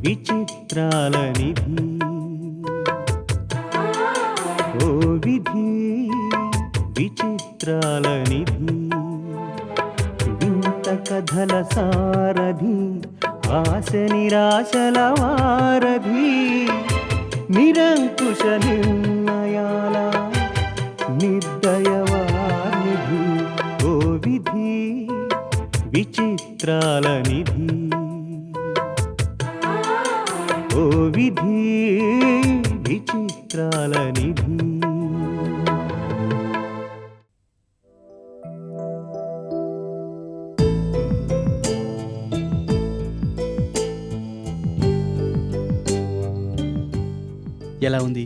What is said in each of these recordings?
విచిత్రాల నిధి ఓ విధి విచిత్రాల నిధి వింత కథల సారథి ఆశ నిరాశల వారధి నిరంకుశ నిర్ణయాల నిర్దయవానిధి ఓ విధి విచిత్రాల నిధి ఓ విధి విచిత్రాల నిధి. ఎలా ఉంది?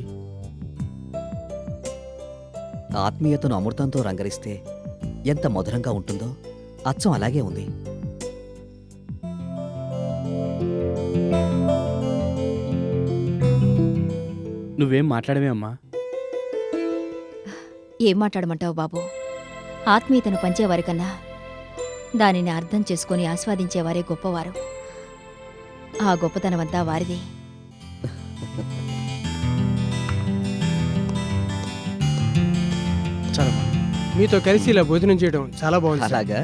ఆత్మీయతను అమృతంతో రంగరిస్తే ఎంత మధురంగా ఉంటుందో అచ్చం అలాగే ఉంది. నువ్వేం మాట్లాడమే అమ్మా? ఏం మాట్లాడమంటావు బాబు? ఆత్మీయతను పంచేవారికన్నా దానిని అర్థం చేసుకుని ఆస్వాదించేవారే గొప్పవారు. ఆ గొప్పతనమంతా వారిదే. చాలమ్మా, మీతో కలిసి ఇలా భోజనం చేయడం చాలా బాగుంది సార్. అలాగా?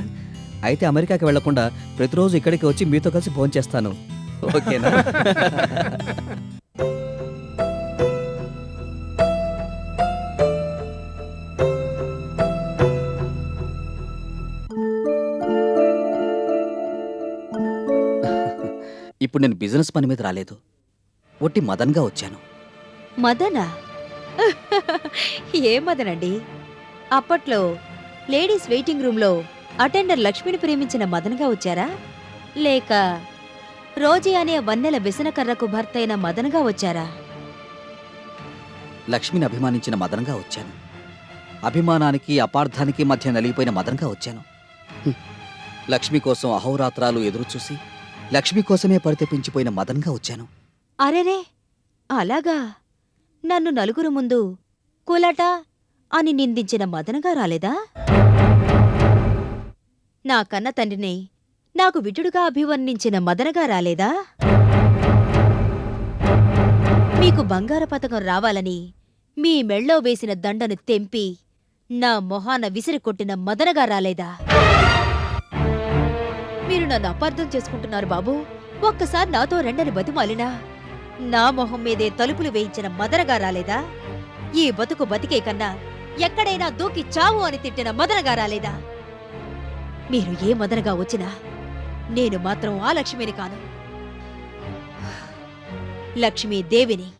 అయితే అమెరికాకి వెళ్లకుండా ప్రతిరోజు ఇక్కడికి వచ్చి మీతో కలిసి భోంచేస్తాను. ఓకేనా? ఇప్పుడు నేను బిజినెస్ పని మీద రాలేదు, ఒట్టి మదన్గా వచ్చాను. మదనా? ఏ మదనండి? అప్పట్లో లేడీస్ వెయిటింగ్ రూమ్లో అటెండర్ లక్ష్మిని ప్రేమించిన మదన్గా వచ్చారా? లేక రోజీ అనే వన్నెల విసనకర్రకు భర్తయిన మదన్గా వచ్చారా? లక్ష్మిని అభిమానించిన మదన్గా వచ్చాను. అభిమానానికి అపార్థానికి మధ్య నలిగిపోయిన మదన్గా వచ్చాను. లక్ష్మి కోసం అహోరాత్రాలు ఎదురుచూసి లక్ష్మి కోసమే పరితపించిపోయిన మదన్గా వచ్చాను. అరెరే, అలాగా? నన్ను నలుగురు ముందు కులట అని నిందించిన మదనగా రాలేదా? నా కన్న తండ్రిని నాకు విటుడుగా అభివర్ణించిన మదనగా రాలేదా? మీకు బంగారు పతకం రావాలని మీ మెళ్ళో వేసిన దండను తెంపి నా మొహాన విసిరి కొట్టిన మదనగా రాలేదా? మీరు నన్ను అపార్థం చేసుకుంటున్నారు బాబూ. ఒక్కసారి నాతో రెండని బతిమాలినా నా మొహం మీదే తలుపులు వేయించిన మదనగా రాలేదా? ఈ బతుకు బతికే కన్నా ఎక్కడైనా దూకి చావు అని తిట్టిన మదనగా రాలేదా? మీరు ఏ మదనగా వచ్చినా నేను మాత్రం ఆ లక్ష్మిని కాను, లక్ష్మీదేవిని.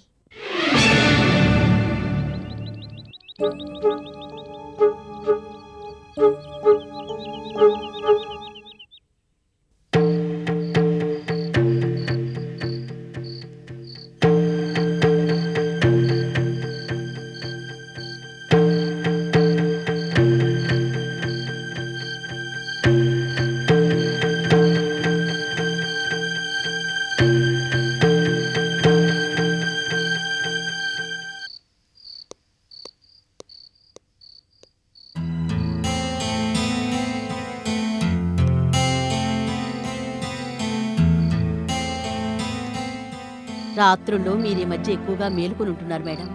రాత్రుల్లో మీరీ మధ్య ఎక్కువగా మేలుకొని ఉంటున్నారు మేడం.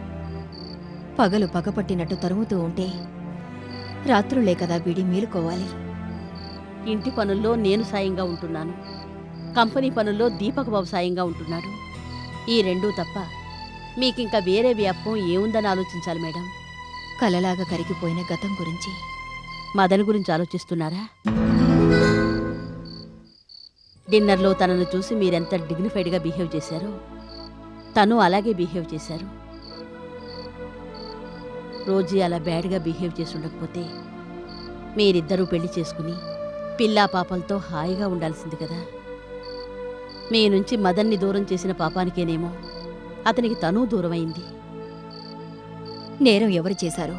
పగలు పగపట్టినట్టు తరుముతూ ఉంటే రాత్రులే కదా వీడి మేలుకోవాలి. ఇంటి పనుల్లో నేను సాయంగా ఉంటున్నాను, కంపెనీ పనుల్లో దీపక్ బాబు సాయంగా ఉంటున్నాడు. ఈ రెండూ తప్ప మీకింకా వేరే వ్యాపకం ఏముందని ఆలోచించాలి మేడం. కలలాగా కరిగిపోయిన గతం గురించి, మదన్ గురించి ఆలోచిస్తున్నారా? డిన్నర్లో తనను చూసి మీరెంత డిగ్నిఫైడ్గా బిహేవ్ చేశారో తను అలాగే బిహేవ్ చేశారు. రోజీ అలా బ్యాడ్గా బిహేవ్ చేసి ఉండకపోతే మీరిద్దరూ పెళ్లి చేసుకుని పిల్లా పాపలతో హాయిగా ఉండాల్సింది కదా. మీ నుంచి మదన్ని దూరం చేసిన పాపానికేనేమో అతనికి తనూ దూరమైంది. నేరం ఎవరు చేశారు?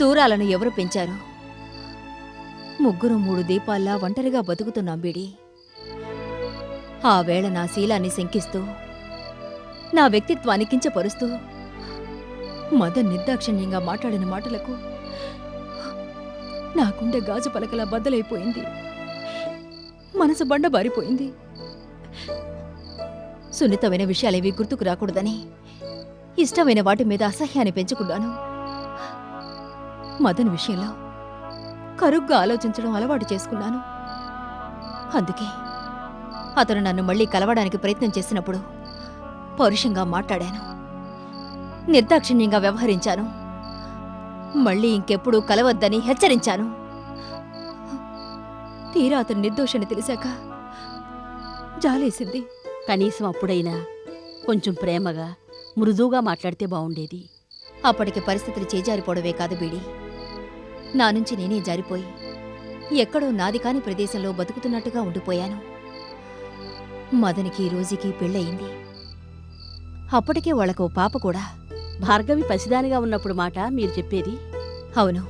దూరాలను ఎవరు పెంచారు? ముగ్గురు మూడు దీపాల్లా ఒంటరిగా బతుకుతున్నాం బీడి. ఆ వేళ నా శీలాన్ని శంకిస్తూ, నా వ్యక్తిత్వాన్ని కించపరుస్తూ మదన్ నిర్దాక్షిణ్యంగా మాట్లాడిన మాటలకు నా గుండె గాజు పలకలా బద్దలైపోయింది, మనసు బండబారిపోయింది. సున్నితమైన విషయాలేవి గుర్తుకు రాకూడదని ఇష్టమైన వాటి మీద అసహ్యాన్ని పెంచుకున్నాను. మదన్ విషయంలో కరుగ్గా ఆలోచించడం అలవాటు చేసుకున్నాను. అందుకే అతను నన్ను మళ్ళీ కలవడానికి ప్రయత్నం చేసినప్పుడు పౌరుషంగా మాట్లాడాను, నిర్దాక్షిణ్యంగా వ్యవహరించాను, మళ్ళీ ఇంకెప్పుడూ కలవద్దని హెచ్చరించాను. తీరా అతను నిర్దోషని తెలిసాక జాలేసింది. కనీసం అప్పుడైనా కొంచెం ప్రేమగా మృదువుగా మాట్లాడితే బావుండేది. అప్పటికి పరిస్థితులు చేజారిపోవడమే కాదు బీడి, నా నుంచి నేనే జారిపోయి ఎక్కడో నాది కాని ప్రదేశంలో బతుకుతున్నట్టుగా ఉండిపోయాను. మదనికి రోజుకి పెళ్ళయింది. అప్పటికే వాళ్లకు పాప కూడా. భార్గవి పసిదానిగా ఉన్నప్పుడు మాట మీరు చెప్పేది. అవును,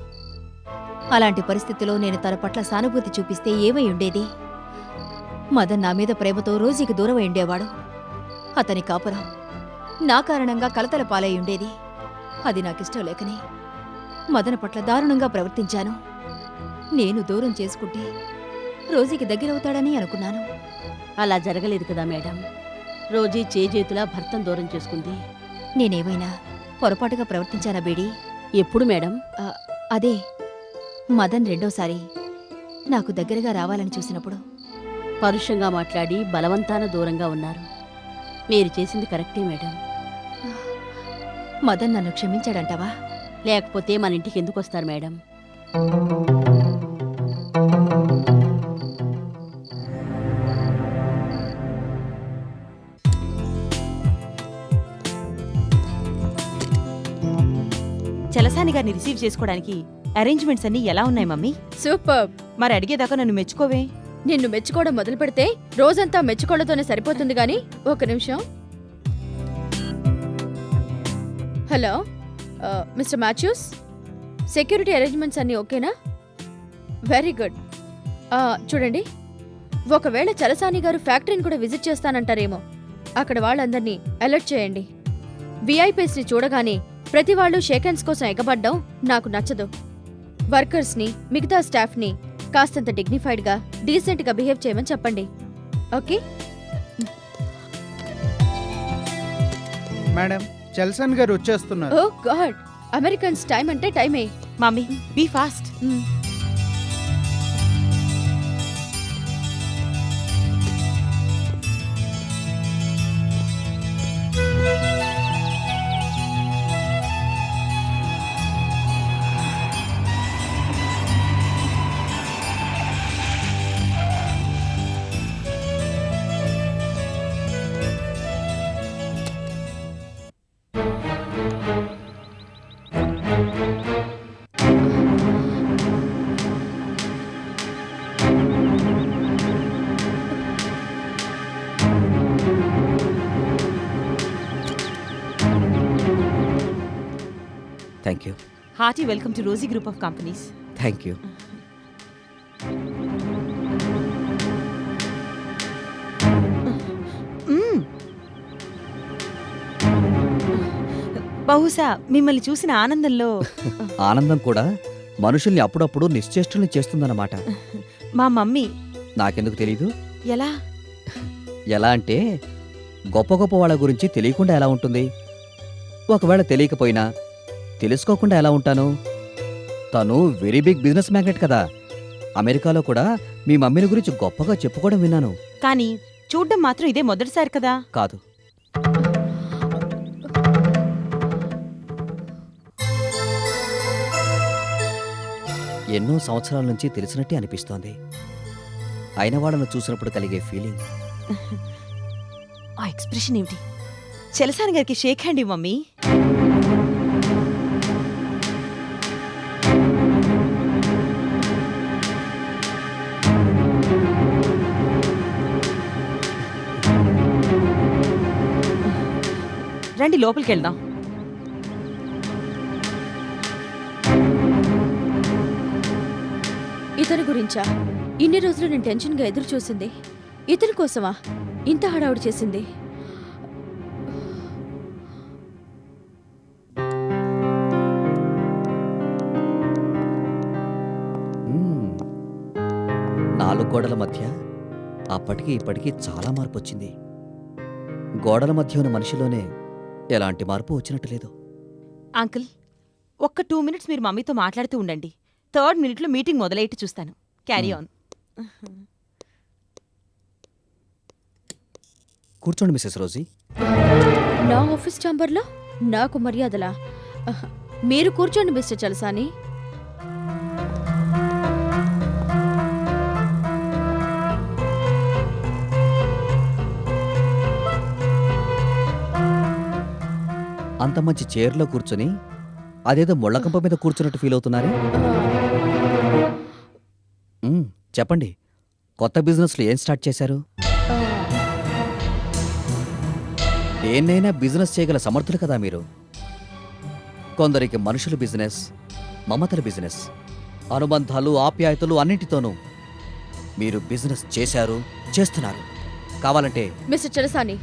అలాంటి పరిస్థితిలో నేను తన పట్ల సానుభూతి చూపిస్తే ఏమై ఉండేది? మదన్ నా మీద ప్రేమతో రోజుకి దూరమై ఉండేవాడు. అతని కాపురం నా కారణంగా కలతల పాలై ఉండేది. అది నాకిష్టం లేకనే మదన పట్ల దారుణంగా ప్రవర్తించాను. నేను దూరం చేసుకుంటే రోజీకి దగ్గరవుతాడని అనుకున్నాను. అలా జరగలేదు కదా మేడం. రోజీ చేజేతులా భర్తను దూరం చేసుకుంది. నేనేమైనా పొరపాటుగా ప్రవర్తించానా బేడి? ఎప్పుడు మేడం? అదే మదన్ రెండోసారి నాకు దగ్గరగా రావాలని చూసినప్పుడు. పరుషంగా మాట్లాడి బలవంతాన దూరంగా ఉన్నారు. మీరు చేసింది కరెక్టే మేడం. మదన్ నన్ను క్షమించాడంటావా? లేకపోతే మన ఇంటికి ఎందుకు వస్తారు మేడం? చలసాని గారిని రిసీవ్ చేసుకోవడానికి అరేంజ్మెంట్స్ అన్ని ఎలా ఉన్నాయి మమ్మీ? సూపర్. మరి అడిగేదాకా నన్ను మెచ్చుకోవే. నిన్ను మెచ్చుకోవడం మొదలు పెడితే రోజంతా మెచ్చుకోవడంతోనే సరిపోతుంది గాని. ఒక నిమిషం. Hello mister Mathews, security arrangements అన్నీ ఓకేనా? Very good. చూడండి, ఒకవేళ చలసాని గారు ఫ్యాక్టరీని కూడా విజిట్ చేస్తానంటారేమో. అక్కడ వాళ్ళందరినీ అలర్ట్ చేయండి. విఐపీస్ని చూడగానే ప్రతి వాళ్ళు షేక్ హ్యాండ్స్ కోసం ఎగబడ్డం నాకు నచ్చదు. వర్కర్స్ని, మిగతా స్టాఫ్ని కాస్తంత డిగ్నిఫైడ్గా, డీసెంట్గా బిహేవ్ చేయమని చెప్పండి. ఓకే? మేడం, చల్సన్ గారు వచ్చేస్తున్నారు. ఓ గాడ్, అమెరికన్స్ టైం అంటే టైమే. Mummy be fast. Thank you. Hearty welcome to Rosy group of companies. Thank you. బహుశా మిమ్మల్ని చూసిన ఆనందంలో ఆనందం కూడా మనుషుల్ని అప్పుడప్పుడు నిశ్చేష్టుల్ని చేస్తుందన్నమాట. మా మమ్మీ. నాకెందుకు తెలీదు? ఎలా? ఎలా అంటే, గొప్ప గొప్ప వాళ్ళ గురించి తెలియకుండా ఎలా ఉంటుంది? ఒకవేళ తెలియకపోయినా తెలుసుకోకుండా ఎలా ఉంటాను? తను వెరీ బిగ్ బిజినెస్ మ్యాగ్నెట్ కదా. అమెరికాలో కూడా మీ మమ్మీని గురించి గొప్పగా చెప్పుకోవడం విన్నాను. కానీ చూడ్డం మాత్రం ఇదే మొదటిసారి కదా. కాదు, ఎన్నో సంవత్సరాల నుంచి తెలిసినట్టే అనిపిస్తోంది. అయిన వాళ్ళను చూసినప్పుడు కలిగే ఫీలింగ్. ఆ ఎక్స్ప్రెషన్ ఏమిటి? చలసాని గారికి షేక్ హ్యాండ్ ఇవ్వు మమ్మీ. రండి లోపలికి వెళ్దాం. ఇతని గురించా ఇన్ని రోజులు నేను టెన్షన్గా ఎదురు చూసింది? ఇతని కోసమా ఇంత హడావుడి చేసింది? నాలుగు గోడల మధ్య అప్పటికి ఇప్పటికీ చాలా మార్పు వచ్చింది. గోడల మధ్య ఉన్న మనిషిలోనే ఎలాంటి మార్పు వచ్చినట్టు లేదు. అంకుల్ ఒక్క 2 మినిట్స్ మీరు మమ్మీతో మాట్లాడుతూ ఉండండి. 3rd మినిట్లో మీటింగ్ మొదలయ్యేట్టు చూస్తాను. Carry on. కూర్చోండి మిసెస్ రోజీ. నా ఆఫీస్ ఛాంబర్లో నాకు మర్యాదలా? మీరు కూర్చోండి మిస్టర్ చలసాని. అంత మంచి చైర్లో కూర్చొని అదేదో ముళ్ళకంప మీద కూర్చున్నట్టు ఫీల్ అవుతున్నారే. చెప్పండి, కొత్త బిజినెస్లో ఏం స్టార్ట్ చేశారు? దేన్నైనా బిజినెస్ చేయగల సమర్థులు కదా మీరు. కొందరికి మనుషుల బిజినెస్, మమతల బిజినెస్, అనుబంధాలు, ఆప్యాయతలు అన్నింటితోనూ మీరు బిజినెస్ చేశారు, చేస్తున్నారు. కావాలంటే మిస్టర్ చలసాని,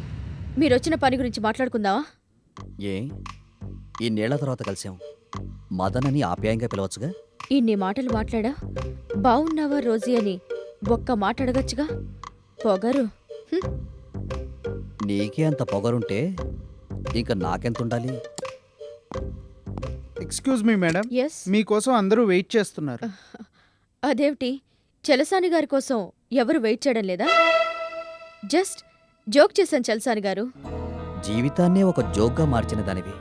మీరు వచ్చిన పని గురించి మాట్లాడుకుందామా? ఏ ఇన్నేళ్ల తర్వాత కలిసాం, మదన్ అని ఆప్యాయంగా పిలవచ్చుగా. ఇన్ని మాటలు మాట్లాడా బావున్నావా రోజీ అని ఒక్క మాట అడగచ్చుగా. పొగరు. నీకే అంత పొగరుంటే ఇంకా నాకెంతుండాలి? Excuse me madam, yes. మీకోసం అందరూ వెయిట్ చేస్తున్నారు. అదేమిటి, చలసాని గారి కోసం ఎవరు వెయిట్ చేయడం లేదా? జస్ట్ జోక్ చేశాను చలసాని గారు. జీవితాన్నే ఒక జోక్గా మార్చిన దానివి,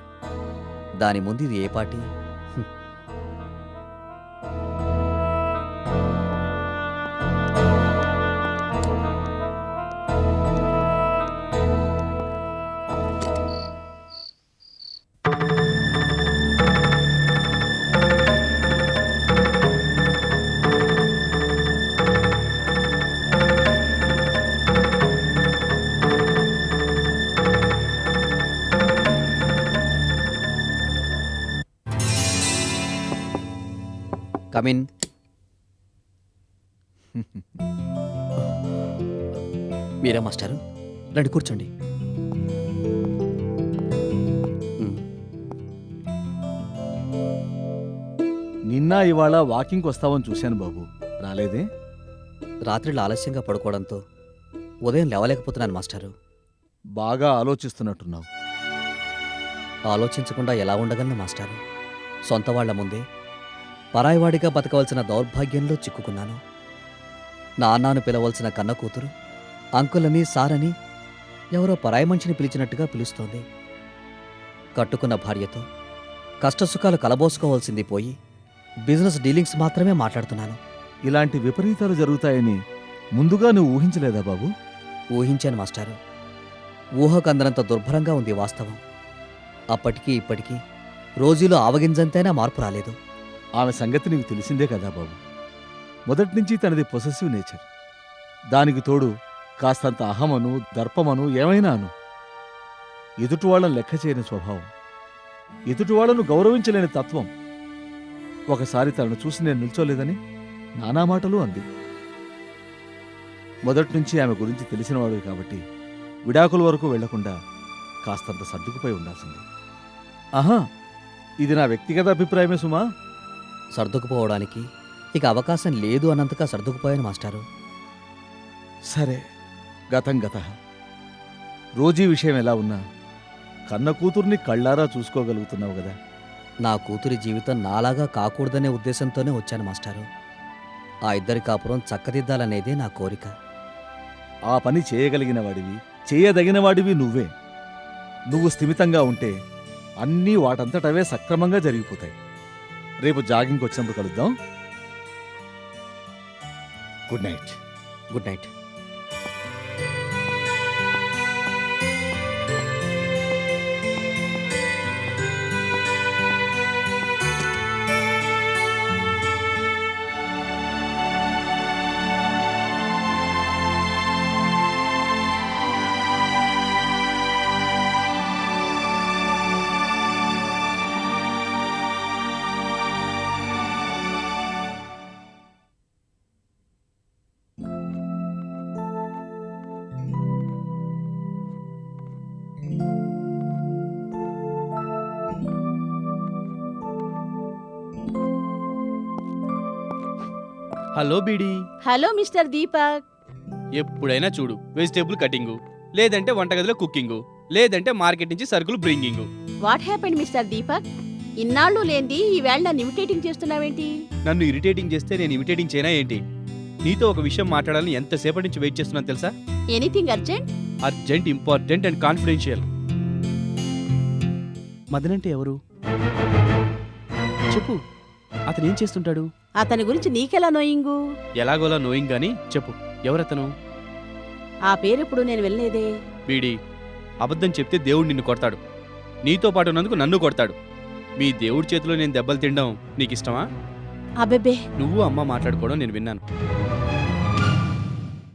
దాని ముందు ఇది ఏ పార్టీ? కమిన్. మీరా మాస్టారు, రండి కూర్చోండి. నిన్న ఇవాళ వాకింగ్కి వస్తావని చూశాను బాబు, రాలేదే? రాత్రిలో ఆలస్యంగా పడుకోవడంతో ఉదయం లేవలేకపోతున్నాను మాస్టారు. బాగా ఆలోచిస్తున్నట్టున్నావు. ఆలోచించకుండా ఎలా ఉండగలను మాస్టారు? సొంత వాళ్ల ముందే పరాయివాడిగా బతకవలసిన దౌర్భాగ్యంలో చిక్కుకున్నాను. నాన్నను పిలవలసిన కన్న కూతురు అంకులని, సారని ఎవరో పరాయి మనిషిని పిలిచినట్టుగా పిలుస్తోంది. కట్టుకున్న భార్యతో కష్టసుఖాలు కలబోసుకోవాల్సింది పోయి బిజినెస్ డీలింగ్స్ మాత్రమే మాట్లాడుతున్నాను. ఇలాంటి విపరీతాలు జరుగుతాయని ముందుగా నువ్వు ఊహించలేదా బాబు? ఊహించాను మాస్టారు. ఊహకందనంత దుర్భరంగా ఉంది వాస్తవం. అప్పటికీ ఇప్పటికీ రోజులో ఆవగింజంతైనా మార్పు రాలేదు. ఆమె సంగతి నీకు తెలిసిందే కదా బాబు. మొదట్నుంచి తనది పొసెసివ్ నేచర్. దానికి తోడు కాస్తంత అహమను, దర్పమను ఏమైనాను. ఎదుటివాళ్లను లెక్క చేయని స్వభావం, ఎదుటివాళ్లను గౌరవించలేని తత్వం. ఒకసారి తనను చూసి నేను నిల్చోలేదని నానా మాటలు అంది. మొదట్నుంచి ఆమె గురించి తెలిసినవాడు కాబట్టి విడాకుల వరకు వెళ్లకుండా కాస్తంత సర్దుకుపోయి ఉండాల్సింది. ఆహా, ఇది నా వ్యక్తిగత అభిప్రాయమే సుమా. సర్దుకుపోవడానికి ఇక అవకాశం లేదు అన్నంతగా సర్దుకుపోయాను మాస్టారు. సరే, గతం గత. రోజీ విషయం ఎలా ఉన్నా కన్న కూతుర్ని కళ్ళారా చూసుకోగలుగుతున్నావు కదా. నా కూతురి జీవితం నాలాగా కాకూడదనే ఉద్దేశంతోనే వచ్చాను మాస్టారు. ఆ ఇద్దరి కాపురం చక్కదిద్దాలనేదే నా కోరిక. ఆ పని చేయగలిగిన వాడివి, చేయదగిన వాడివి నువ్వే. నువ్వు స్థిమితంగా ఉంటే అన్నీ వాటంతటవే సక్రమంగా జరిగిపోతాయి. రేపు జాగింగ్కి వచ్చినప్పుడు కలుద్దాం. Good night. Good night. Hello BD. Hello mister Deepak. ఎప్పుడైనా చూడు వెజిటేబుల్ కటింగు, లేదంటే వంటగదిలో కుకింగ్, లేదంటే మార్కెట్ నుంచి సరుకులు bringing. What happened mister Deepak? ఇన్నాళ్ళు లేంది ఈవేళ నన్ను ఇమిటేటింగ్ చేస్తున్నావేంటి? నన్ను ఇరిటేటింగ్ చేస్తే నేను ఇమిటేటింగ్ చేయనా ఏంటి? నీతో ఒక విషయం మాట్లాడాలని ఎంతసేపటి నుంచి వెయిట్ చేస్తున్నాను తెలుసా? Anything urgent? Urgent, important and confidential. Madan అంటే ఎవరు? చెప్పు, అతను ఏం చేస్తుంటాడు? అతని గురించి నీకెలా నోయింగు? ఎలాగోలా నోయింగ్ గానీ చెప్పు, ఎవరతను? ఆ పేరెప్పుడు నేను వెళ్ళలేదే. వీడి అబద్ధం చెప్తే దేవుడు నిన్ను కొడతాడు. నీతో పాటు ఉన్నందుకు నన్ను కొడతాడు. మీ దేవుడి చేతిలో నేను దెబ్బలు తినడం నీకిష్టమా? అబ్బెబ్బే, నువ్వు అమ్మ మాట్లాడుకోవడం నేను విన్నాను.